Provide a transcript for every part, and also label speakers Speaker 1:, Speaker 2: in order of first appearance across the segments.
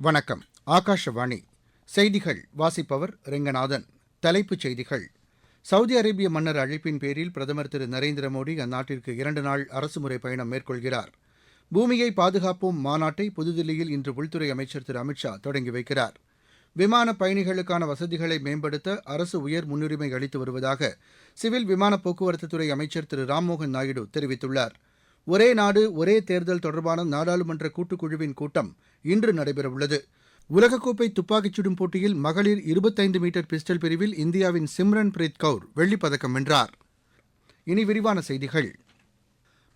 Speaker 1: வணக்கம். ஆகாஷவாணி செய்திகள் வாசிப்பவர் ரெங்கநாதன். தலைப்புச் செய்திகள். சவுதி அரேபிய மன்னர் அழைப்பின் பேரில் பிரதமர் திரு நரேந்திர மோடி அந்நாட்டிற்கு 2 நாள் அரசுமுறை பயணம் மேற்கொள்கிறார். பூமியை பாதுகாப்போம் மாநாட்டை புதுதில்லியில் இன்று உள்துறை அமைச்சர் திரு அமித் ஷா தொடங்கி வைக்கிறார். விமான பயணிகளுக்கான வசதிகளை மேம்படுத்த அரசு உயர் முன்னுரிமை அளித்து வருவதாக சிவில் விமான போக்குவரத்துத்துறை அமைச்சர் திரு ராம்மோகன் நாயுடு தெரிவித்துள்ளார். ஒரே நாடு ஒரே தேர்தல் தொடர்பான நாடாளுமன்ற கூட்டுக்குழுவின் கூட்டம் இன்று நடைபெறவுள்ளது. உலகக்கோப்பை துப்பாக்கிச் சுடும் போட்டியில் மகளிர் 25 மீட்டர் பிஸ்டல் பிரிவில் இந்தியாவின் சிம்ரன் பிரீத் கவுர் வெள்ளிப்பதக்கம் வென்றார். இனி விரிவான செய்திகள்.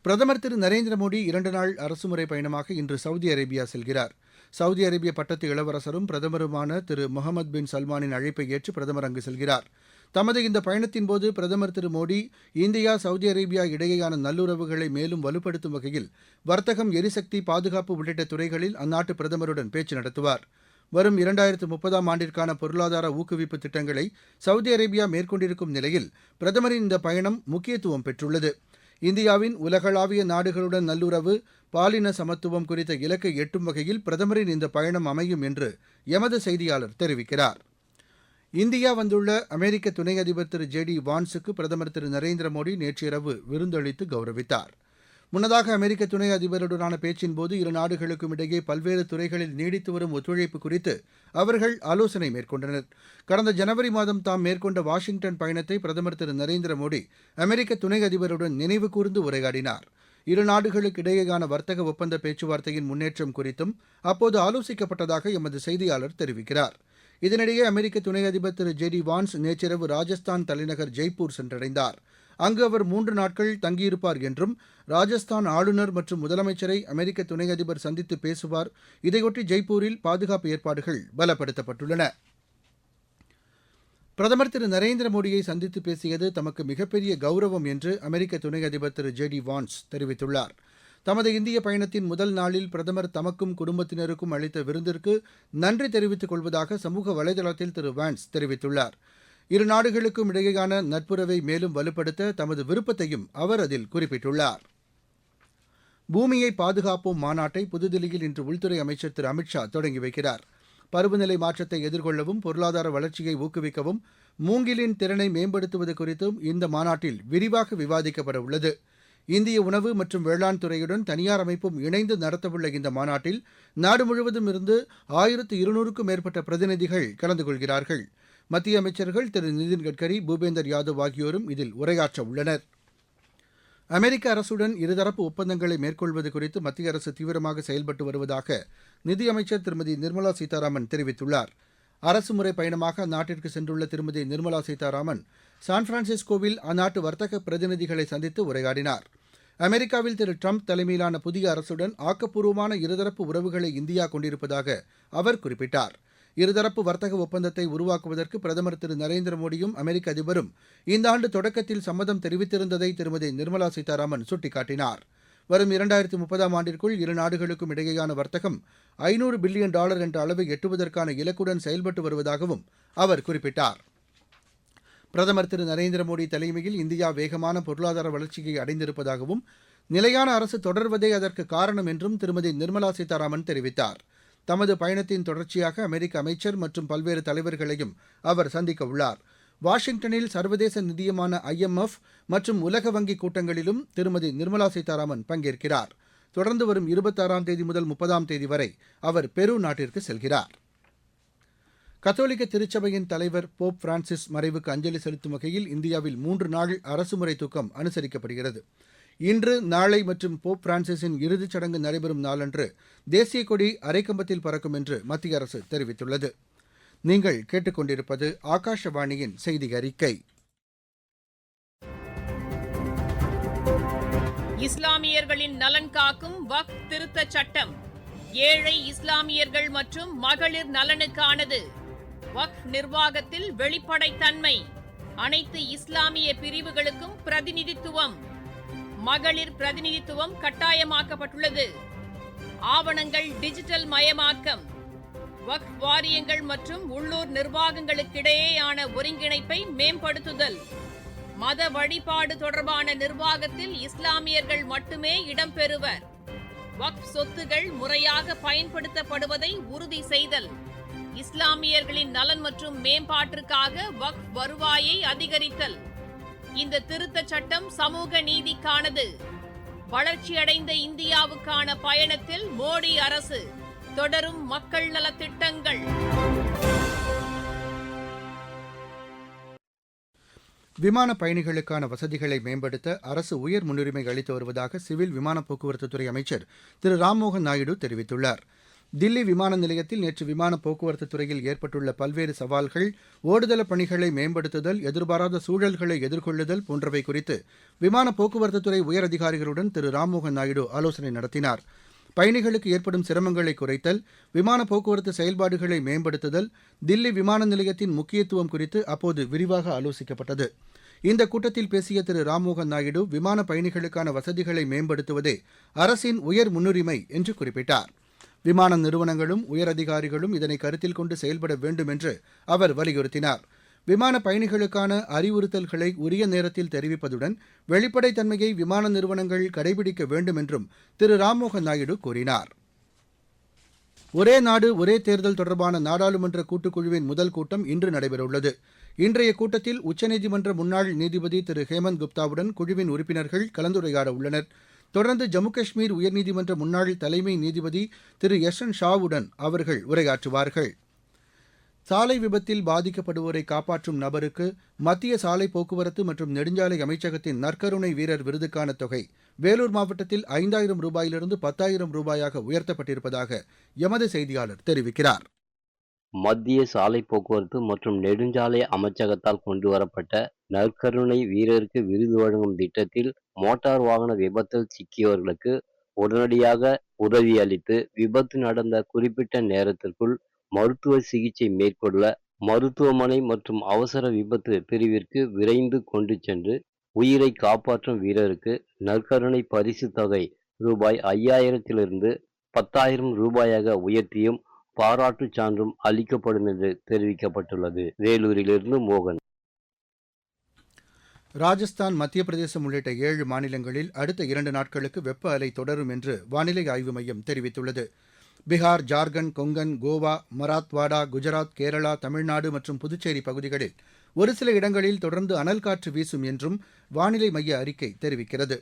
Speaker 1: பிரதமர் திரு நரேந்திர மோடி 2 நாள் அரசுமுறை பயணமாக இன்று சவுதி அரேபியா செல்கிறார். சவுதி அரேபிய பட்டத்து இளவரசரும் பிரதமருமான திரு முகமது பின் சல்மானின் அழைப்பை ஏற்று பிரதமர் அங்கு செல்கிறார். தமது இந்த பயணத்தின்போது பிரதமர் திரு மோடி இந்தியா சவுதி அரேபியா இடையேயான நல்லுறவுகளை மேலும் வலுப்படுத்தும் வகையில் வர்த்தகம், எரிசக்தி, பாதுகாப்பு உள்ளிட்ட துறைகளில் அந்நாட்டு பிரதமருடன் பேச்சு நடத்துவார். வரும் 2030ஆம் ஆண்டிற்கான பொருளாதார ஊக்குவிப்பு திட்டங்களை சவுதி அரேபியா மேற்கொண்டிருக்கும் நிலையில் பிரதமரின் இந்த பயணம் முக்கியத்துவம் பெற்றுள்ளது. இந்தியாவின் உலகளாவிய நாடுகளுடன் நல்லுறவு, பாலின சமத்துவம் குறித்த இலக்கை எட்டும் வகையில் பிரதமரின் இந்த பயணம் அமையும் என்று எமது செய்தியாளர் தெரிவிக்கிறார். இந்தியா வந்துள்ள அமெரிக்க துணை அதிபர் திரு ஜே.டி. வான்ஸுக்கு பிரதமர் திரு நரேந்திர மோடி நேற்று இரவு விருந்தளித்து கௌரவித்தார். முன்னதாக அமெரிக்க துணை அதிபருடனான பேச்சின்போது இரு நாடுகளுக்கும் இடையே பல்வேறு துறைகளில் நீடித்து வரும் ஒத்துழைப்பு குறித்து அவர்கள் ஆலோசனை மேற்கொண்டனர். கடந்த ஜனவரி மாதம் தாம் மேற்கொண்ட வாஷிங்டன் பயணத்தை பிரதமர் திரு நரேந்திர மோடி அமெரிக்க துணை அதிபருடன் நினைவு கூர்ந்து உரையாடினார். இரு நாடுகளுக்கு இடையேயான வர்த்தக ஒப்பந்த பேச்சுவார்த்தையின் முன்னேற்றம் குறித்தும் அப்போது ஆலோசிக்கப்பட்டதாக எமது செய்தியாளர் தெரிவிக்கிறார். இதனிடையே அமெரிக்க துணை அதிபர் திரு ஜே.டி. வான்ஸ் நேற்றிரவு ராஜஸ்தான் தலைநகர் ஜெய்ப்பூர் சென்றடைந்தார். அங்கு அவர் 3 நாட்கள் தங்கியிருப்பார் என்றும் ராஜஸ்தான் ஆளுநர் மற்றும் முதலமைச்சரை அமெரிக்க துணை அதிபர் சந்தித்து பேசுவார். இதையொட்டி ஜெய்ப்பூரில் பாதுகாப்பு ஏற்பாடுகள் பலப்படுத்தப்பட்டுள்ளன. பிரதமர் திரு நரேந்திர மோடியை சந்தித்து பேசியது தமக்கு மிகப்பெரிய கௌரவம் என்று அமெரிக்க துணை அதிபர் திரு ஜே.டி. வான்ஸ் தெரிவித்துள்ளார். தமது இந்திய பயணத்தின் முதல் நாளில் பிரதமர் தமக்கும் குடும்பத்தினருக்கும் அளித்த விருந்திற்கு நன்றி தெரிவித்துக் கொள்வதாக சமூக வலைதளத்தில் திரு வான்ஸ் தெரிவித்துள்ளார். இரு நாடுகளுக்கும் இடையேயான நட்புறவை மேலும் வலுப்படுத்த தமது விருப்பத்தையும் அவர் அதில் குறிப்பிட்டுள்ளார். பூமியை பாதுகாப்போம் மாநாட்டை புதுதில்லியில் இன்று உள்துறை அமைச்சர் திரு அமித் ஷா தொடங்கி வைக்கிறார். பருவநிலை மாற்றத்தை எதிர்கொள்ளவும் பொருளாதார வளர்ச்சியை ஊக்குவிக்கவும் மூங்கிலின் திறனை மேம்படுத்துவது குறித்தும் இந்த மாநாட்டில் விரிவாக விவாதிக்கப்பட உள்ளது. இந்திய உணவு மற்றும் வேளாண் துறையுடன் தனியார் அமைப்பும் இணைந்து நடத்தவுள்ள இந்த மாநாட்டில் நாடு முழுவதும் இருந்து 1200க்கும் மேற்பட்ட பிரதிநிதிகள் கலந்து கொள்கிறார்கள். மத்திய அமைச்சர்கள் திரு நிதின் கட்கரி, பூபேந்தர் யாதவ் ஆகியோரும் இதில் உரையாற்ற உள்ளனர். அமெரிக்க அரசுடன் இருதரப்பு ஒப்பந்தங்களை மேற்கொள்வது குறித்து மத்திய அரசு தீவிரமாக செயல்பட்டு வருவதாக நிதியமைச்சர் திருமதி நிர்மலா சீதாராமன் தெரிவித்துள்ளார். அரசுமுறை பயணமாக அந்நாட்டிற்கு சென்றுள்ள திருமதி நிர்மலா சீதாராமன் சான் பிரான்சிஸ்கோவில் அந்நாட்டு வர்த்தக பிரதிநிதிகளை சந்தித்து உரையாடினார். அமெரிக்காவில் திரு டிரம்ப் தலைமையிலான புதிய அரசுடன் ஆக்கப்பூர்வமான இருதரப்பு உறவுகளை இந்தியா கொண்டிருப்பதாக அவர் குறிப்பிட்டார். இருதரப்பு வர்த்தக ஒப்பந்தத்தை உருவாக்குவதற்கு பிரதமர் திரு நரேந்திர மோடியும் அமெரிக்க அதிபரும் இந்த ஆண்டு தொடக்கத்தில் சம்மதம் தெரிவித்திருந்ததை திருமதி நிர்மலா சீதாராமன் சுட்டிக்காட்டினார். வரும் 2030ஆம் ஆண்டிற்குள் இரு நாடுகளுக்கும் இடையேயான வர்த்தகம் $500 பில்லியன் என்ற அளவை எட்டுவதற்கான இலக்குடன் செயல்பட்டு வருவதாகவும் அவர் குறிப்பிட்டார். பிரதமர் திரு நரேந்திர மோடி தலைமையில் இந்தியா வேகமான பொருளாதார வளர்ச்சியை அடைந்திருப்பதாகவும் நிலையான அரசு தொடர்வதே அதற்கு காரணம் என்றும் திருமதி நிர்மலா சீதாராமன் தெரிவித்தார். தமது பயணத்தின் தொடர்ச்சியாக அமெரிக்க அமைச்சர் மற்றும் பல்வேறு தலைவர்களையும் அவர் சந்திக்க உள்ளார். வாஷிங்டனில் சர்வதேச நிதியமான IMF மற்றும் உலக வங்கி கூட்டங்களிலும் திருமதி நிர்மலா சீதாராமன் பங்கேற்கிறார். தொடர்ந்து வரும் 26ஆம் தேதி முதல் 30ஆம் தேதி வரை அவர் பெரு நாட்டிற்கு செல்கிறார். கத்தோலிக்க திருச்சபையின் தலைவர் போப் பிரான்சிஸ் மறைவுக்கு அஞ்சலி செலுத்தும் வகையில் இந்தியாவில் 3 நாள் அரசுமுறை துக்கம் அனுசரிக்கப்படுகிறது. இன்று, நாளை மற்றும் போப் பிரான்சிஸின் இறுதிச் சடங்கு நடைபெறும் நாளன்று தேசிய கொடி அரைக்கம்பத்தில் பறக்கும் என்று மத்திய அரசு தெரிவித்துள்ளது. நீங்கள் கேட்டுக்கொண்டிருப்பது ஆகாஷவாணியின் செய்தி அறிக்கை.
Speaker 2: இஸ்லாமியர்களின் நலன் காக்கும் வக்ஃப் திருத்தச் சட்டம் ஏழை இஸ்லாமியர்கள் மற்றும் மகளிர் நலனுக்கானது. வக்ஃப் நிர்வாகத்தில் வெளிப்படைத்தன்மை, அனைத்து இஸ்லாமிய பிரிவுகளுக்கும் பிரதிநிதித்துவம், மகளிர் பிரதிநிதித்துவம் கட்டாயமாக்கப்பட்டுள்ளது. ஆவணங்கள் டிஜிட்டல் மயமாக்கம், வக்ஃப் வாரியங்கள் மற்றும் உள்ளூர் நிர்வாகங்களுக்கிடையேயான ஒருங்கிணைப்பை மேம்படுத்துதல், மத வழிபாடு தொடர்பான நிர்வாகத்தில் இஸ்லாமியர்கள் மட்டுமே இடம்பெறுவர். வக்ஃப் சொத்துகள் முறையாக பயன்படுத்தப்படுவதை உறுதி செய்தல், இஸ்லாமியர்களின் நலன் மற்றும் மேம்பாட்டிற்காக வக்ஃப் வருவாயை அதிகரித்தல். இந்த திருத்தச் சட்டம் சமூக நீதிக்கானது. வளர்ச்சியடைந்த இந்தியாவுக்கான பயணத்தில் மோடி அரசு. தொடரும் மக்கள் நலத் திட்டங்கள்.
Speaker 1: விமான பயணிகளுக்கான வசதிகளை மேம்படுத்த அரசு உயர் முன்னுரிமை அளித்து வருவதாக சிவில் விமான போக்குவரத்துத்துறை அமைச்சர் திரு ராம்மோகன் நாயுடு தெரிவித்துள்ளார். தில்லி விமான நிலையத்தில் நேற்று விமான போக்குவரத்து துறையில் ஏற்பட்டுள்ள பல்வேறு சவால்கள், ஓடுதள பணிகளை மேம்படுத்துதல், எதிர்பாராத சூழல்களை எதிர்கொள்ளுதல் போன்றவை குறித்து விமான போக்குவரத்துத்துறை உயரதிகாரிகளுடன் திரு ராம்மோகன் நாயுடு ஆலோசனை நடத்தினார். பயணிகளுக்கு ஏற்படும் சிரமங்களை குறைத்தல், விமான போக்குவரத்து செயல்பாடுகளை மேம்படுத்துதல், தில்லி விமான நிலையத்தின் முக்கியத்துவம் குறித்து அப்போது விரிவாக ஆலோசிக்கப்பட்டது. இந்த கூட்டத்தில் பேசிய திரு ராம்மோகன் நாயுடு, விமான பயணிகளுக்கான வசதிகளை மேம்படுத்துவதே அரசின் உயர் முன்னுரிமை என்று குறிப்பிட்டார். விமான நிறுவனங்களும் உயரதிகாரிகளும் இதனை கருத்தில் கொண்டு செயல்பட வேண்டும் என்று அவர் வலியுறுத்தினார். விமான பயணிகளுக்கான அறிவுறுத்தல்களை உரிய நேரத்தில் தெரிவிப்பதுடன் வெளிப்படைத்தன்மையை விமான நிறுவனங்கள் கடைபிடிக்க வேண்டும் என்றும் திரு ராம்மோகன் நாயுடு கூறினார். ஒரே நாடு ஒரே தேர்தல் தொடர்பான நாடாளுமன்ற கூட்டுக்குழுவின் முதல் கூட்டம் இன்று நடைபெறவுள்ளது. இன்றைய கூட்டத்தில் உச்சநீதிமன்ற முன்னாள் நீதிபதி திரு ஹேமந்த் குப்தாவுடன் குழுவின் உறுப்பினர்கள் கலந்துரையாட உள்ளனர். தொடர்ந்து ஜம்மு காஷ்மீர் உயர்நீதிமன்ற முன்னாள் தலைமை நீதிபதி திரு யஷன் ஷாவுடன் அவர்கள் உரையாற்றுவார்கள். சாலை விபத்தில் பாதிக்கப்படுவோரை காப்பாற்றும் நபருக்கு மத்திய சாலை போக்குவரத்து மற்றும் நெடுஞ்சாலை அமைச்சகத்தின் நற்கருணை வீரர் விருதுக்கான தொகை வேலூர் மாவட்டத்தில் 5,000 ரூபாயிலிருந்து 10,000 ரூபாயாக உயர்த்தப்பட்டிருப்பதாக எமது செய்தியாளர் தெரிவிக்கிறார்.
Speaker 3: மத்திய சாலை போக்குவரத்து மற்றும் நெடுஞ்சாலை அமைச்சகத்தால் கொண்டுவரப்பட்ட நற்கருணை வீரருக்கு விருது வழங்கும் திட்டத்தில் மோட்டார் வாகன விபத்தில் சிக்கியவர்களுக்கு உடனடியாக உதவி அளித்து விபத்து நடந்த குறிப்பிட்ட நேரத்திற்குள் மருத்துவ சிகிச்சை மேற்கொள்ள மருத்துவமனை மற்றும் அவசர விபத்து பிரிவிற்கு விரைந்து கொண்டு சென்று உயிரை காப்பாற்றும் வீரருக்கு நற்கருணை பரிசு தொகை ரூபாய் 5,000 10,000 ரூபாயாக உயர்த்தியும் பாராட்டு சான்றும் அளிக்கப்படும் என்று தெரிவிக்கப்பட்டுள்ளது. வேலூரிலிருந்து மோகன்.
Speaker 1: ராஜஸ்தான், மத்திய பிரதேசம் உள்ளிட்ட 7 மாநிலங்களில் அடுத்த 2 நாட்களுக்கு வெப்ப அலை தொடரும் என்று வானிலை ஆய்வு மையம் தெரிவித்துள்ளது. பீகார், ஜார்க்கண்ட், கொங்கன், கோவா, மராத்வாடா, குஜராத், கேரளா, தமிழ்நாடு மற்றும் புதுச்சேரி பகுதிகளில் ஒரு சில இடங்களில் தொடர்ந்து அனல் காற்று வீசும் என்றும் வானிலை மைய அறிக்கை தெரிவிக்கிறது.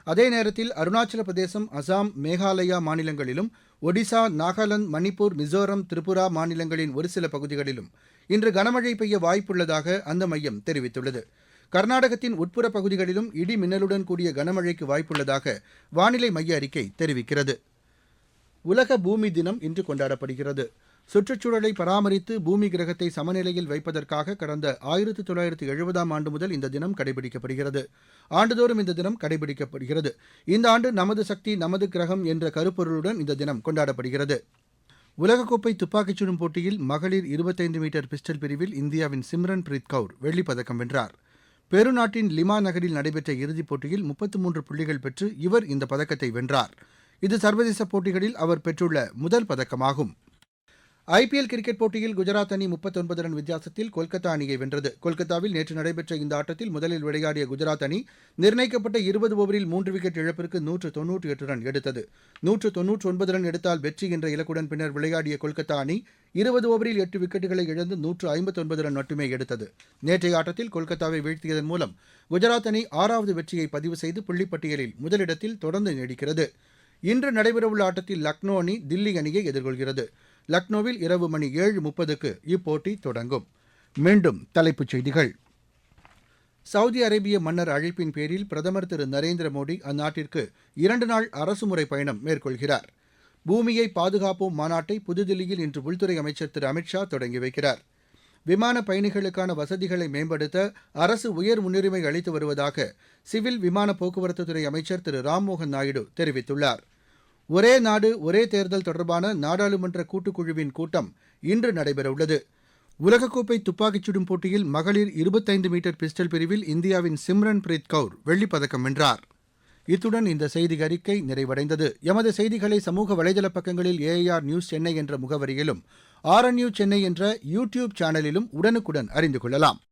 Speaker 1: அதே நேரத்தில் அருணாச்சல பிரதேசம், அசாம், மேகாலயா மாநிலங்களிலும், ஒடிசா, நாகாலாந்து, மணிப்பூர், மிசோரம், திரிபுரா மாநிலங்களின் ஒரு சில பகுதிகளிலும் இன்று கனமழை பெய்ய வாய்ப்புள்ளதாக அந்த மையம் தெரிவித்துள்ளது. கர்நாடகத்தின் உட்புற பகுதிகளிலும் இடி மின்னலுடன் கூடிய கனமழைக்கு வாய்ப்புள்ளதாக வானிலை மைய அறிக்கை தெரிவிக்கிறது. உலக பூமி தினம் இன்று கொண்டாடப்படுகிறது. சுற்றுச்சூழலை பராமரித்து பூமி கிரகத்தை சமநிலையில் வைப்பதற்காக கடந்த 1970ஆம் ஆண்டு முதல் இந்த தினம் கடைபிடிக்கப்படுகிறது. ஆண்டுதோறும் இந்த தினம் கடைபிடிக்கப்படுகிறது. இந்த ஆண்டு நமது சக்தி நமது கிரகம் என்ற கருப்பொருளுடன் இந்த தினம் கொண்டாடப்படுகிறது. உலகக்கோப்பை துப்பாக்கிச் சுடும் போட்டியில் மகளிர் 25 மீட்டர் பிஸ்டல் பிரிவில் இந்தியாவின் சிம்ரன் பிரீத் கவுர் வெள்ளிப் பதக்கம் வென்றார். பெரு நாட்டின் லிமா நகரில் நடைபெற்ற இறுதிப் போட்டியில் 33 புள்ளிகள் பெற்று இவர் இந்த பதக்கத்தை வென்றார். இது சர்வதேச போட்டிகளில் அவர் பெற்றுள்ள முதல் பதக்கமாகும். ஐபிஎல் கிரிக்கெட் போட்டியில் குஜராத் அணி 39 ரன் வித்தியாசத்தில் கொல்கத்தா அணியை வென்றது. கொல்கத்தாவில் நேற்று நடைபெற்ற இந்த ஆட்டத்தில் முதலில் விளையாடிய குஜராத் அணி நிர்ணயிக்கப்பட்ட 20 ஓவரில் 3 விக்கெட் இழப்பிற்கு 198 ரன் எடுத்தது. 199 ரன் எடுத்தால் வெற்றி என்ற இலக்குடன் பின்னர் விளையாடிய கொல்கத்தா அணி 20 ஓவரில் 8 விக்கெட்டுகளை இழந்து 159 ரன் மட்டுமே எடுத்தது. நேற்றைய ஆட்டத்தில் கொல்கத்தாவை வீழ்த்தியதன் மூலம் குஜராத் அணி 6வது வெற்றியை பதிவு செய்து புள்ளிப்பட்டியலில் முதலிடத்தில் தொடர்ந்து நீடிக்கிறது. இன்று நடைபெறவுள்ள ஆட்டத்தில் லக்னோ அணி தில்லி அணியை எதிர்கொள்கிறது. லக்னோவில் இரவு மணி 7:30க்கு இப்போட்டி தொடங்கும். மீண்டும் தலைப்புச் செய்திகள். சவுதி அரேபிய மன்னர் அழைப்பின் பேரில் பிரதமர் திரு நரேந்திர மோடி அந்நாட்டிற்கு 2 நாள் அரசுமுறை பயணம் மேற்கொள்கிறார். பூமியை பாதுகாப்போம் மாநாட்டை புதுதில்லியில் இன்று உள்துறை அமைச்சர் திரு அமித்ஷா தொடங்கி வைக்கிறார். விமான பயணிகளுக்கான வசதிகளை மேம்படுத்த அரசு உயர் முன்னுரிமை அளித்து வருவதாக சிவில் விமான போக்குவரத்துத்துறை அமைச்சர் திரு ராம்மோகன் நாயுடு தெரிவித்துள்ளார். ஒரே நாடு ஒரே தேர்தல் தொடர்பான நாடாளுமன்ற கூட்டுக்குழுவின் கூட்டம் இன்று நடைபெறவுள்ளது. உலகக்கோப்பை துப்பாக்கிச் சுடும் போட்டியில் மகளிர் 25 மீட்டர் பிஸ்டல் பிரிவில் இந்தியாவின் சிம்ரன் பிரீத் கவுர் வெள்ளிப் பதக்கம் வென்றார். இத்துடன் இந்த செய்தி அறிக்கை நிறைவடைந்தது. எமது செய்திகளை சமூக வலைதள பக்கங்களில் AIR நியூஸ் சென்னை என்ற முகவரியிலும் RNU சென்னை என்ற யூடியூப் சேனலிலும் உடனுக்குடன் அறிந்து கொள்ளலாம்.